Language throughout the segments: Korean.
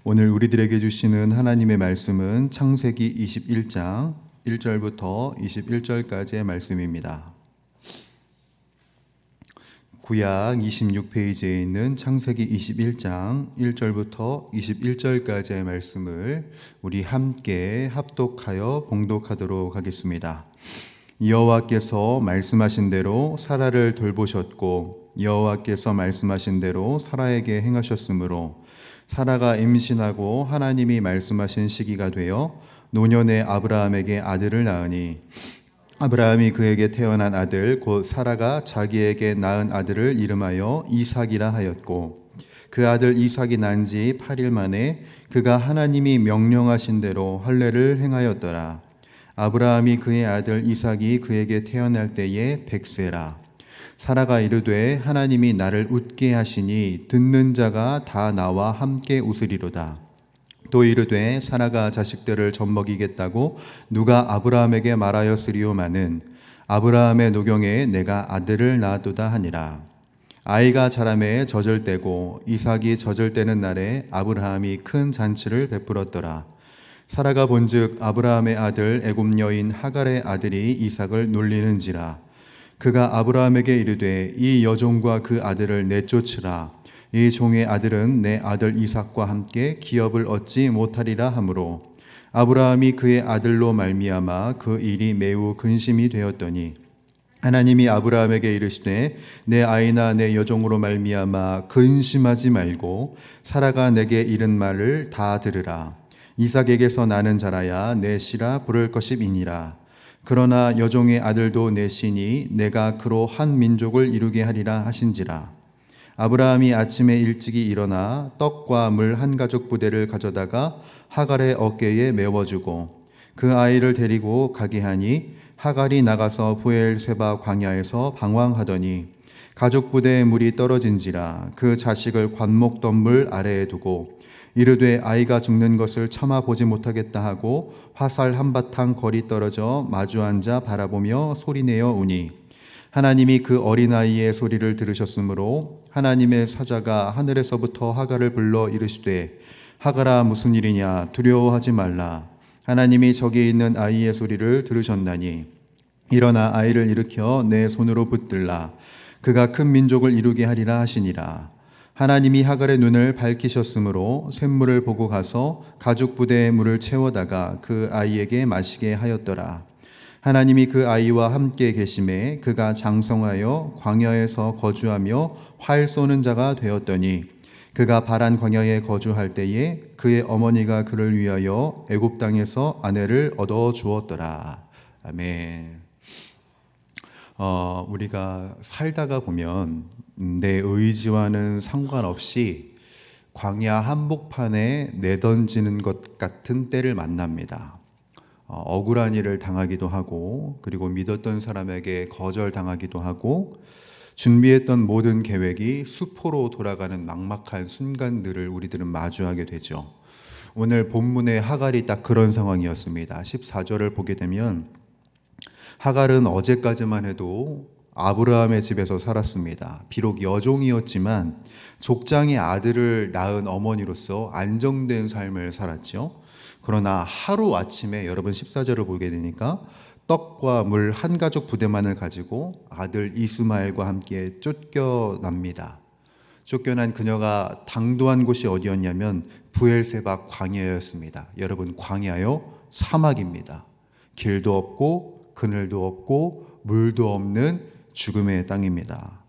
오늘 우리들에게 주시는 하나님의 말씀은 창세기 21장 1절부터 21절까지의 말씀입니다. 구약 26페이지에 있는 창세기 21장 1절부터 21절까지의 말씀을 우리 함께 합독하여 봉독하도록 하겠습니다. 여호와께서 말씀하신 대로 사라를 돌보셨고 여호와께서 말씀하신 대로 사라에게 행하셨으므로 사라가 임신하고 하나님이 말씀하신 시기가 되어 노년의 아브라함에게 아들을 낳으니 아브라함이 그에게 태어난 아들 곧 사라가 자기에게 낳은 아들을 이름하여 이삭이라 하였고 그 아들 이삭이 난 지 8일 만에 그가 하나님이 명령하신 대로 할례를 행하였더라. 아브라함이 그의 아들 이삭이 그에게 태어날 때에 100세라. 사라가 이르되 하나님이 나를 웃게 하시니 듣는 자가 다 나와 함께 웃으리로다. 또 이르되 사라가 자식들을 젖먹이겠다고 누가 아브라함에게 말하였으리오마는 아브라함의 노경에 내가 아들을 낳았도다 하니라. 아이가 자라매 젖을 때고 이삭이 젖을 때는 날에 아브라함이 큰 잔치를 베풀었더라. 사라가 본즉 아브라함의 아들 애굽 여인 하갈의 아들이 이삭을 놀리는지라. 그가 아브라함에게 이르되 이 여종과 그 아들을 내쫓으라. 이 종의 아들은 내 아들 이삭과 함께 기업을 얻지 못하리라 하므로 아브라함이 그의 아들로 말미암아 그 일이 매우 근심이 되었더니 하나님이 아브라함에게 이르시되 내 아이나 내 여종으로 말미암아 근심하지 말고 사라가 내게 이른 말을 다 들으라. 이삭에게서 나는 자라야 내 씨라 부를 것임이니라. 그러나 여종의 아들도 내 씨니 내가 그로 한 민족을 이루게 하리라 하신지라. 아브라함이 아침에 일찍이 일어나 떡과 물 한 가죽 부대를 가져다가 하갈의 어깨에 메워주고 그 아이를 데리고 가게 하니 하갈이 나가서 브엘세바 광야에서 방황하더니 가죽 부대에 물이 떨어진지라. 그 자식을 관목덤불 아래에 두고 이르되 아이가 죽는 것을 참아 보지 못하겠다 하고 화살 한바탕 거리 떨어져 마주 앉아 바라보며 소리내어 우니 하나님이 그 어린아이의 소리를 들으셨으므로 하나님의 사자가 하늘에서부터 하갈을 불러 이르시되 하갈아 무슨 일이냐 두려워하지 말라. 하나님이 저기 있는 아이의 소리를 들으셨나니 일어나 아이를 일으켜 내 손으로 붙들라. 그가 큰 민족을 이루게 하리라 하시니라. 하나님이 하갈의 눈을 밝히셨으므로 샘물을 보고 가서 가죽 부대에 물을 채워다가 그 아이에게 마시게 하였더라. 하나님이 그 아이와 함께 계심에 그가 장성하여 광야에서 거주하며 활 쏘는 자가 되었더니 그가 바란 광야에 거주할 때에 그의 어머니가 그를 위하여 애굽 땅에서 아내를 얻어 주었더라. 아멘. 우리가 살다가 보면 내 의지와는 상관없이 광야 한복판에 내던지는 것 같은 때를 만납니다. 억울한 일을 당하기도 하고 그리고 믿었던 사람에게 거절당하기도 하고 준비했던 모든 계획이 수포로 돌아가는 막막한 순간들을 우리들은 마주하게 되죠. 오늘 본문의 하갈이 딱 그런 상황이었습니다. 14절을 보게 되면 하갈은 어제까지만 해도 아브라함의 집에서 살았습니다. 비록 여종이었지만 족장의 아들을 낳은 어머니로서 안정된 삶을 살았죠. 그러나 하루아침에 여러분 14절을 보게 되니까 떡과 물 한 가죽 부대만을 가지고 아들 이스마엘과 함께 쫓겨납니다. 쫓겨난 그녀가 당도한 곳이 어디였냐면 브엘세바 광야였습니다. 여러분 광야요? 사막입니다. 길도 없고 그늘도 없고 물도 없는 죽음의 땅입니다.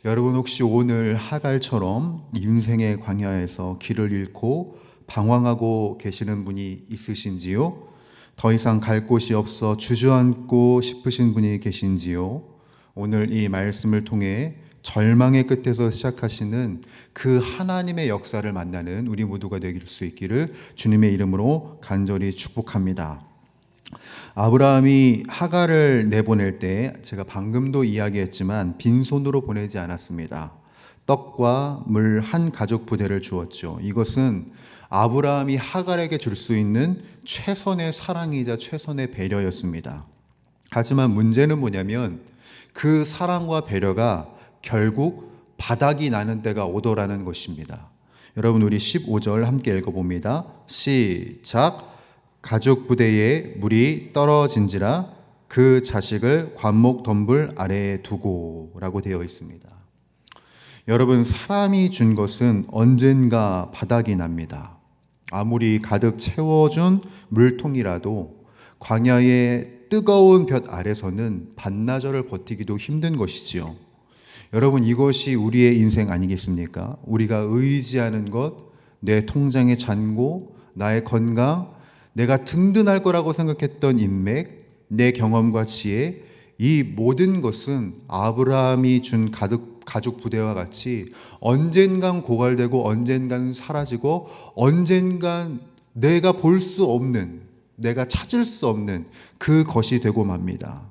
여러분 혹시 오늘 하갈처럼 인생의 광야에서 길을 잃고 방황하고 계시는 분이 있으신지요? 더 이상 갈 곳이 없어 주저앉고 싶으신 분이 계신지요? 오늘 이 말씀을 통해 절망의 끝에서 시작하시는 그 하나님의 역사를 만나는 우리 모두가 될 수 있기를 주님의 이름으로 간절히 축복합니다. 아브라함이 하갈을 내보낼 때 제가 방금도 이야기했지만 빈손으로 보내지 않았습니다. 떡과 물 한 가죽 부대를 주었죠. 이것은 아브라함이 하갈에게 줄 수 있는 최선의 사랑이자 최선의 배려였습니다. 하지만 문제는 뭐냐면 그 사랑과 배려가 결국 바닥이 나는 때가 오더라는 것입니다. 여러분, 우리 15절 함께 읽어봅니다. 시작. 가죽 부대에 물이 떨어진지라 그 자식을 관목 덤불 아래에 두고 라고 되어 있습니다. 여러분, 사람이 준 것은 언젠가 바닥이 납니다. 아무리 가득 채워준 물통이라도 광야의 뜨거운 볕 아래서는 반나절을 버티기도 힘든 것이지요. 여러분, 이것이 우리의 인생 아니겠습니까? 우리가 의지하는 것, 내 통장의 잔고, 나의 건강, 내가 든든할 거라고 생각했던 인맥, 내 경험과 지혜, 이 모든 것은 아브라함이 준 가죽 부대와 같이 언젠간 고갈되고 언젠간 사라지고 언젠간 내가 볼 수 없는, 내가 찾을 수 없는 그 것이 되고 맙니다.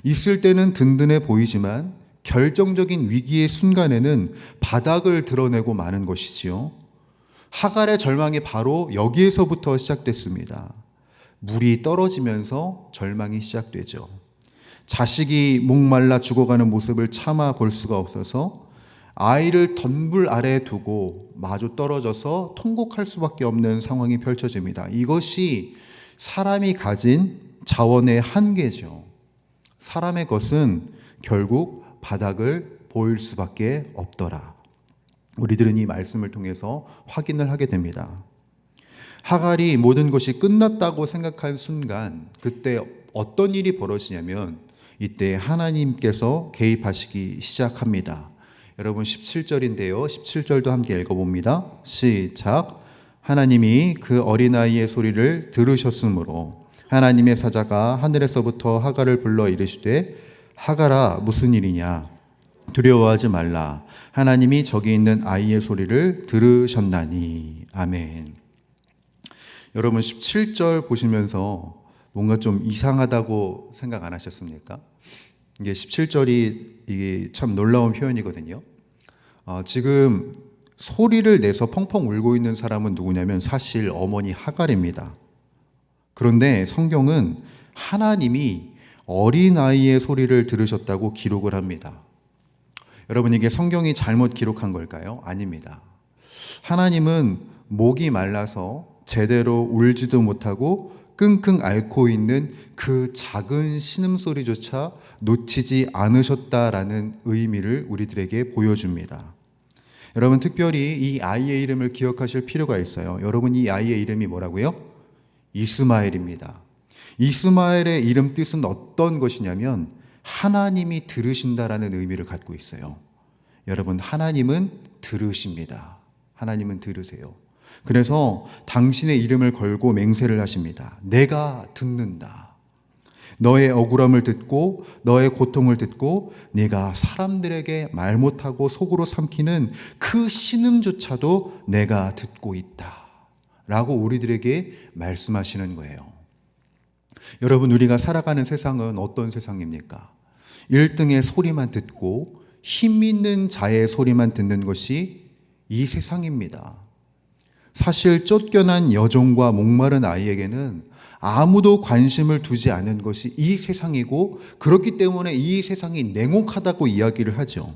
있을 때는 든든해 보이지만 결정적인 위기의 순간에는 바닥을 드러내고 마는 것이지요. 하갈의 절망이 바로 여기에서부터 시작됐습니다. 물이 떨어지면서 절망이 시작되죠. 자식이 목말라 죽어가는 모습을 참아 볼 수가 없어서 아이를 덤불 아래에 두고 마주 떨어져서 통곡할 수밖에 없는 상황이 펼쳐집니다. 이것이 사람이 가진 자원의 한계죠. 사람의 것은 결국 바닥을 보일 수밖에 없더라. 우리들은 이 말씀을 통해서 확인을 하게 됩니다. 하갈이 모든 것이 끝났다고 생각한 순간, 그때 어떤 일이 벌어지냐면 이때 하나님께서 개입하시기 시작합니다. 여러분, 17절인데요. 17절도 함께 읽어봅니다. 시작. 하나님이 그 어린아이의 소리를 들으셨으므로 하나님의 사자가 하늘에서부터 하갈을 불러 이르시되 하갈아, 무슨 일이냐? 두려워하지 말라. 하나님이 저기 있는 아이의 소리를 들으셨나니. 아멘. 여러분, 17절 보시면서 뭔가 좀 이상하다고 생각 안 하셨습니까? 이게 17절이 이게 참 놀라운 표현이거든요. 지금 소리를 내서 펑펑 울고 있는 사람은 누구냐면 사실 어머니 하갈입니다. 그런데 성경은 하나님이 어린아이의 소리를 들으셨다고 기록을 합니다. 여러분, 이게 성경이 잘못 기록한 걸까요? 아닙니다. 하나님은 목이 말라서 제대로 울지도 못하고 끙끙 앓고 있는 그 작은 신음소리조차 놓치지 않으셨다라는 의미를 우리들에게 보여줍니다. 여러분, 특별히 이 아이의 이름을 기억하실 필요가 있어요. 여러분, 이 아이의 이름이 뭐라고요? 이스마엘입니다. 이스마엘의 이름 뜻은 어떤 것이냐면 하나님이 들으신다라는 의미를 갖고 있어요. 여러분, 하나님은 들으십니다. 하나님은 들으세요. 그래서 당신의 이름을 걸고 맹세를 하십니다. 내가 듣는다. 너의 억울함을 듣고 너의 고통을 듣고 네가 사람들에게 말 못하고 속으로 삼키는 그 신음조차도 내가 듣고 있다 라고 우리들에게 말씀하시는 거예요. 여러분, 우리가 살아가는 세상은 어떤 세상입니까? 1등의 소리만 듣고 힘 있는 자의 소리만 듣는 것이 이 세상입니다. 사실 쫓겨난 여종과 목마른 아이에게는 아무도 관심을 두지 않은 것이 이 세상이고, 그렇기 때문에 이 세상이 냉혹하다고 이야기를 하죠.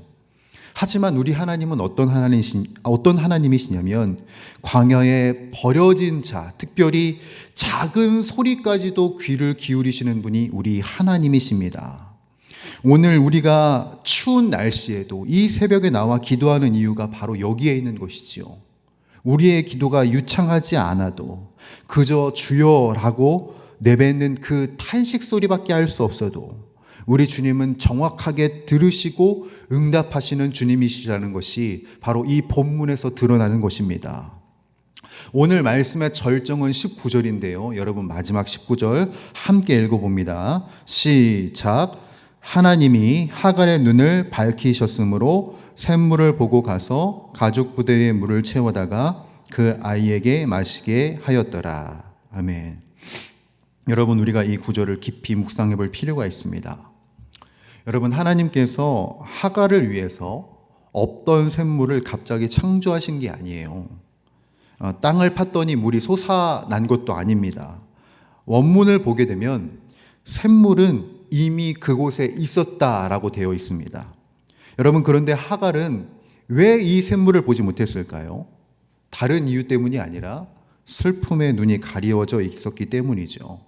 하지만 우리 하나님은 어떤 하나님이시냐면 광야에 버려진 자, 특별히 작은 소리까지도 귀를 기울이시는 분이 우리 하나님이십니다. 오늘 우리가 추운 날씨에도 이 새벽에 나와 기도하는 이유가 바로 여기에 있는 것이지요. 우리의 기도가 유창하지 않아도 그저 주여라고 내뱉는 그 탄식 소리밖에 할 수 없어도 우리 주님은 정확하게 들으시고 응답하시는 주님이시라는 것이 바로 이 본문에서 드러나는 것입니다. 오늘 말씀의 절정은 19절인데요. 여러분, 마지막 19절 함께 읽어봅니다. 시작. 하나님이 하갈의 눈을 밝히셨으므로 샘물을 보고 가서 가죽 부대에 물을 채워다가 그 아이에게 마시게 하였더라. 아멘. 여러분, 우리가 이 구절을 깊이 묵상해 볼 필요가 있습니다. 여러분, 하나님께서 하갈을 위해서 없던 샘물을 갑자기 창조하신 게 아니에요. 땅을 팠더니 물이 솟아난 것도 아닙니다. 원문을 보게 되면 샘물은 이미 그곳에 있었다라고 되어 있습니다. 여러분, 그런데 하갈은 왜 이 샘물을 보지 못했을까요? 다른 이유 때문이 아니라 슬픔의 눈이 가리워져 있었기 때문이죠.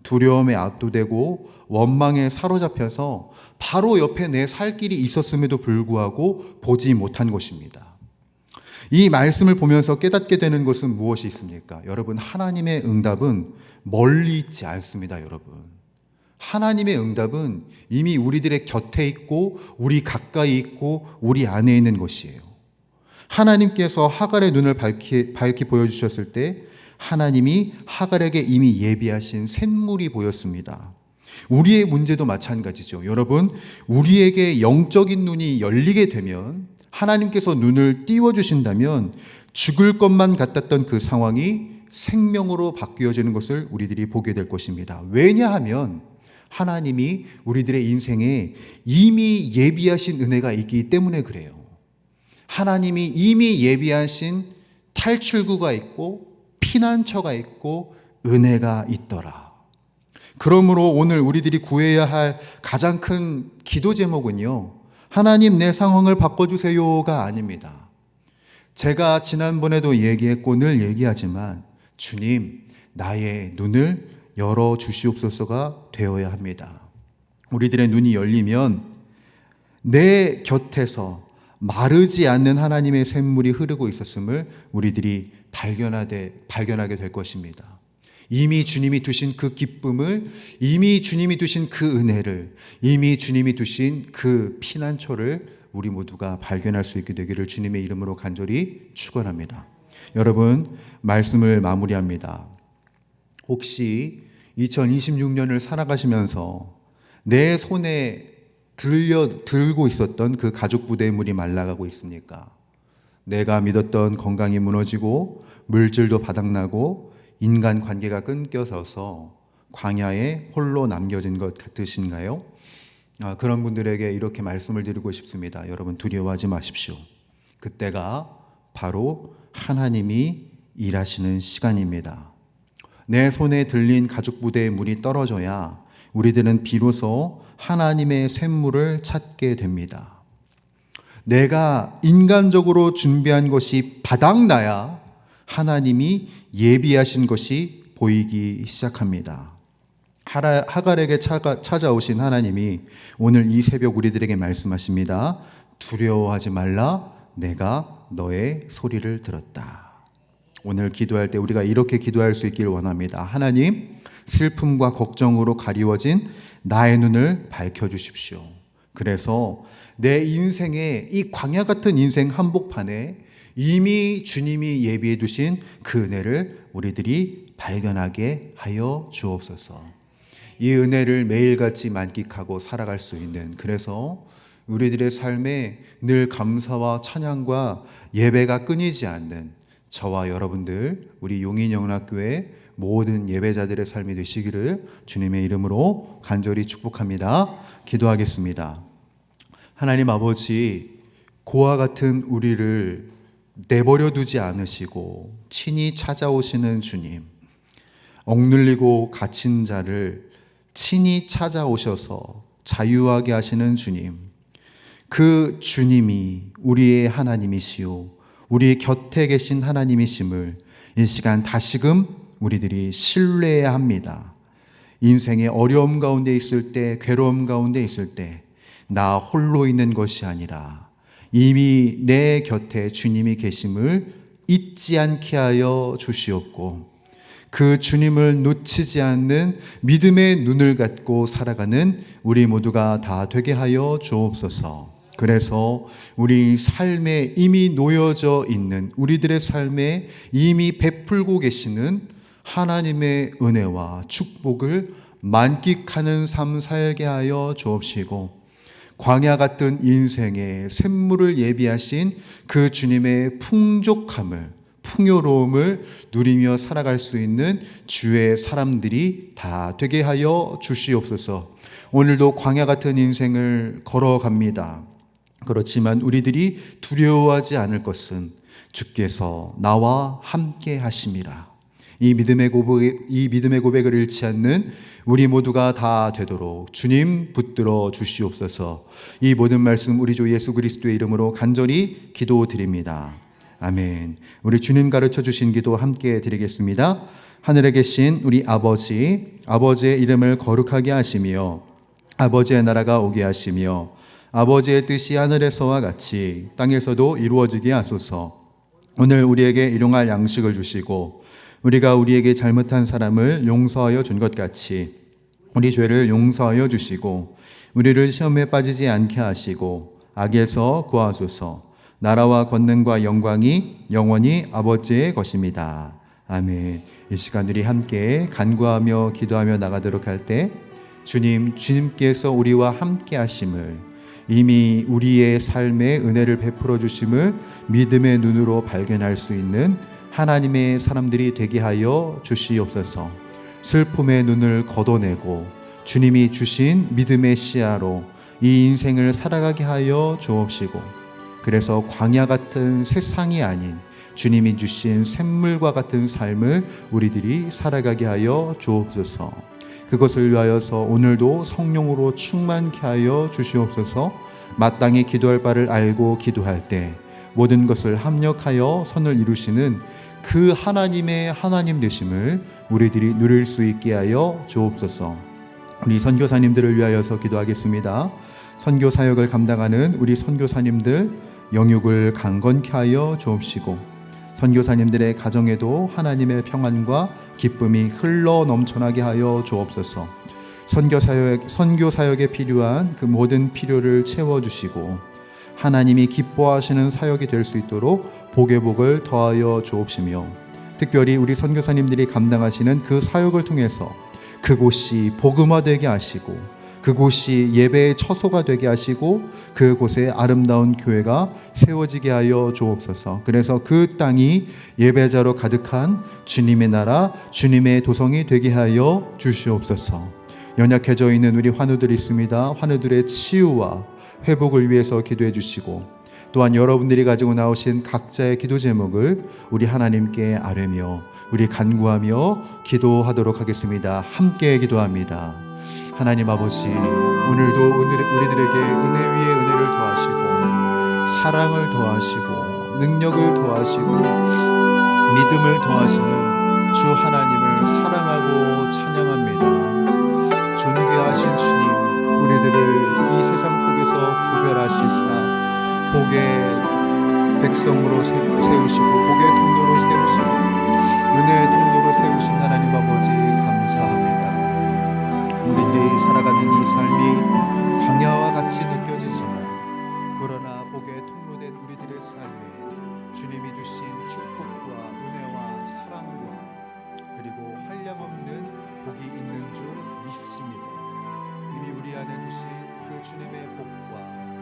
두려움에 압도되고 원망에 사로잡혀서 바로 옆에 내 살 길이 있었음에도 불구하고 보지 못한 것입니다. 이 말씀을 보면서 깨닫게 되는 것은 무엇이 있습니까? 여러분, 하나님의 응답은 멀리 있지 않습니다, 여러분. 하나님의 응답은 이미 우리들의 곁에 있고 우리 가까이 있고 우리 안에 있는 것이에요. 하나님께서 하갈의 눈을 밝히 보여주셨을 때 하나님이 하갈에게 이미 예비하신 샘물이 보였습니다. 우리의 문제도 마찬가지죠. 여러분, 우리에게 영적인 눈이 열리게 되면, 하나님께서 눈을 띄워주신다면 죽을 것만 같았던 그 상황이 생명으로 바뀌어지는 것을 우리들이 보게 될 것입니다. 왜냐하면 하나님이 우리들의 인생에 이미 예비하신 은혜가 있기 때문에 그래요. 하나님이 이미 예비하신 탈출구가 있고 피난처가 있고 은혜가 있더라. 그러므로 오늘 우리들이 구해야 할 가장 큰 기도 제목은요, 하나님 내 상황을 바꿔주세요가 아닙니다. 제가 지난번에도 얘기했고 늘 얘기하지만 주님, 나의 눈을 열어주시옵소서가 되어야 합니다. 우리들의 눈이 열리면 내 곁에서 마르지 않는 하나님의 샘물이 흐르고 있었음을 우리들이 발견하게 될 것입니다. 이미 주님이 두신 그 기쁨을, 이미 주님이 두신 그 은혜를, 이미 주님이 두신 그 피난처를 우리 모두가 발견할 수 있게 되기를 주님의 이름으로 간절히 축원합니다. 여러분, 말씀을 마무리합니다. 혹시 2026년을 살아가시면서 내 손에 들고 있었던 그 가죽 부대물이 말라가고 있습니까? 내가 믿었던 건강이 무너지고 물질도 바닥나고 인간 관계가 끊겨져서 광야에 홀로 남겨진 것 같으신가요? 그런 분들에게 이렇게 말씀을 드리고 싶습니다. 여러분, 두려워하지 마십시오. 그때가 바로 하나님이 일하시는 시간입니다. 내 손에 들린 가죽 부대의 물이 떨어져야 우리들은 비로소 하나님의 샘물을 찾게 됩니다. 내가 인간적으로 준비한 것이 바닥나야 하나님이 예비하신 것이 보이기 시작합니다. 하갈에게 찾아오신 하나님이 오늘 이 새벽 우리들에게 말씀하십니다. 두려워하지 말라, 내가 너의 소리를 들었다. 오늘 기도할 때 우리가 이렇게 기도할 수 있기를 원합니다. 하나님, 슬픔과 걱정으로 가리워진 나의 눈을 밝혀주십시오. 그래서 내 인생의 이 광야 같은 인생 한복판에 이미 주님이 예비해 두신 그 은혜를 우리들이 발견하게 하여 주옵소서. 이 은혜를 매일같이 만끽하고 살아갈 수 있는, 그래서 우리들의 삶에 늘 감사와 찬양과 예배가 끊이지 않는 저와 여러분들, 우리 용인영락교회 모든 예배자들의 삶이 되시기를 주님의 이름으로 간절히 축복합니다. 기도하겠습니다. 하나님 아버지, 고와 같은 우리를 내버려 두지 않으시고 친히 찾아오시는 주님, 억눌리고 갇힌 자를 친히 찾아오셔서 자유하게 하시는 주님, 그 주님이 우리의 하나님이시오, 우리 곁에 계신 하나님이심을 이 시간 다시금 우리들이 신뢰해야 합니다. 인생의 어려움 가운데 있을 때, 괴로움 가운데 있을 때 나 홀로 있는 것이 아니라 이미 내 곁에 주님이 계심을 잊지 않게 하여 주시옵고, 그 주님을 놓치지 않는 믿음의 눈을 갖고 살아가는 우리 모두가 다 되게 하여 주옵소서. 그래서 우리 삶에 이미 놓여져 있는, 우리들의 삶에 이미 베풀고 계시는 하나님의 은혜와 축복을 만끽하는 삶 살게 하여 주옵시고, 광야 같은 인생에 샘물을 예비하신 그 주님의 풍족함을, 풍요로움을 누리며 살아갈 수 있는 주의 사람들이 다 되게 하여 주시옵소서. 오늘도 광야 같은 인생을 걸어갑니다. 그렇지만 우리들이 두려워하지 않을 것은 주께서 나와 함께 하심이라. 이 믿음의 고백을 잃지 않는 우리 모두가 다 되도록 주님 붙들어 주시옵소서. 이 모든 말씀 우리 주 예수 그리스도의 이름으로 간절히 기도드립니다. 아멘. 우리 주님 가르쳐 주신 기도 함께 드리겠습니다. 하늘에 계신 우리 아버지, 아버지의 이름을 거룩하게 하시며 아버지의 나라가 오게 하시며 아버지의 뜻이 하늘에서와 같이 땅에서도 이루어지게 하소서. 오늘 우리에게 일용할 양식을 주시고 우리가 우리에게 잘못한 사람을 용서하여 준 것 같이 우리 죄를 용서하여 주시고 우리를 시험에 빠지지 않게 하시고 악에서 구하소서. 나라와 권능과 영광이 영원히 아버지의 것입니다. 아멘. 이 시간 우리 함께 간구하며 기도하며 나가도록 할 때 주님께서 우리와 함께 하심을, 이미 우리의 삶에 은혜를 베풀어 주심을 믿음의 눈으로 발견할 수 있는 하나님의 사람들이 되게 하여 주시옵소서. 슬픔의 눈을 걷어내고 주님이 주신 믿음의 시야로 이 인생을 살아가게 하여 주옵시고, 그래서 광야 같은 세상이 아닌 주님이 주신 샘물과 같은 삶을 우리들이 살아가게 하여 주옵소서. 그것을 위하여서 오늘도 성령으로 충만케 하여 주시옵소서. 마땅히 기도할 바를 알고 기도할 때 모든 것을 합력하여 선을 이루시는 그 하나님의 하나님 되심을 우리들이 누릴 수 있게 하여 주옵소서. 우리 선교사님들을 위하여서 기도하겠습니다. 선교 사역을 감당하는 우리 선교사님들 영육을 강건케 하여 주옵시고, 선교사님들의 가정에도 하나님의 평안과 기쁨이 흘러 넘쳐나게 하여 주옵소서. 선교 사역에 필요한 그 모든 필요를 채워주시고 하나님이 기뻐하시는 사역이 될 수 있도록 복의 복을 더하여 주옵시며, 특별히 우리 선교사님들이 감당하시는 그 사역을 통해서 그곳이 복음화되게 하시고 그곳이 예배의 처소가 되게 하시고 그곳에 아름다운 교회가 세워지게 하여 주옵소서. 그래서 그 땅이 예배자로 가득한 주님의 나라, 주님의 도성이 되게 하여 주시옵소서. 연약해져 있는 우리 환우들이 있습니다. 환우들의 치유와 회복을 위해서 기도해 주시고, 또한 여러분들이 가지고 나오신 각자의 기도 제목을 우리 하나님께 아뢰며 우리 간구하며 기도하도록 하겠습니다. 함께 기도합니다. 하나님 아버지, 오늘도 우리들에게 은혜 위에 은혜를 더하시고 사랑을 더하시고 능력을 더하시고 믿음을 더하시는 주 하나님을 사랑하고 찬양합니다. 존귀하신 주님, 우리들을 이 세상 속에서 구별하시사 복의 백성으로 세우시고 복의 통로로 세우시고 은혜의 통로로 세우신 하나님 아버지 감사합니다. 우리들이 살아가는 이 삶이 광야와 같이 느껴지지만 그러나 복의 통로된 우리들의 삶에 주님이 주신 축복과 은혜와 사랑과 그리고 한량없는 복이 있는 줄 믿습니다. 이미 우리 안에 두신 그 주님의 복과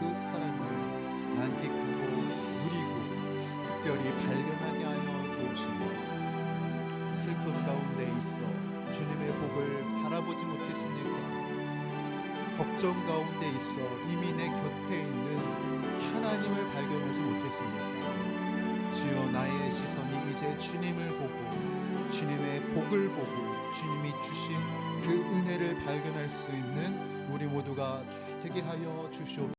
그 사랑을 만끽하고 누리고 특별히 발견하게 하여 주옵시며, 슬픔 가운데 있어 주님의 복을 바라보지 못했습니까? 걱정 가운데 있어 이미 내 곁에 있는 하나님을 발견하지 못했습니까? 주여, 나의 시선이 이제 주님을 보고 주님의 복을 보고 주님이 주신 그 은혜를 발견할 수 있는 우리 모두가 되게 하여 주시옵소서.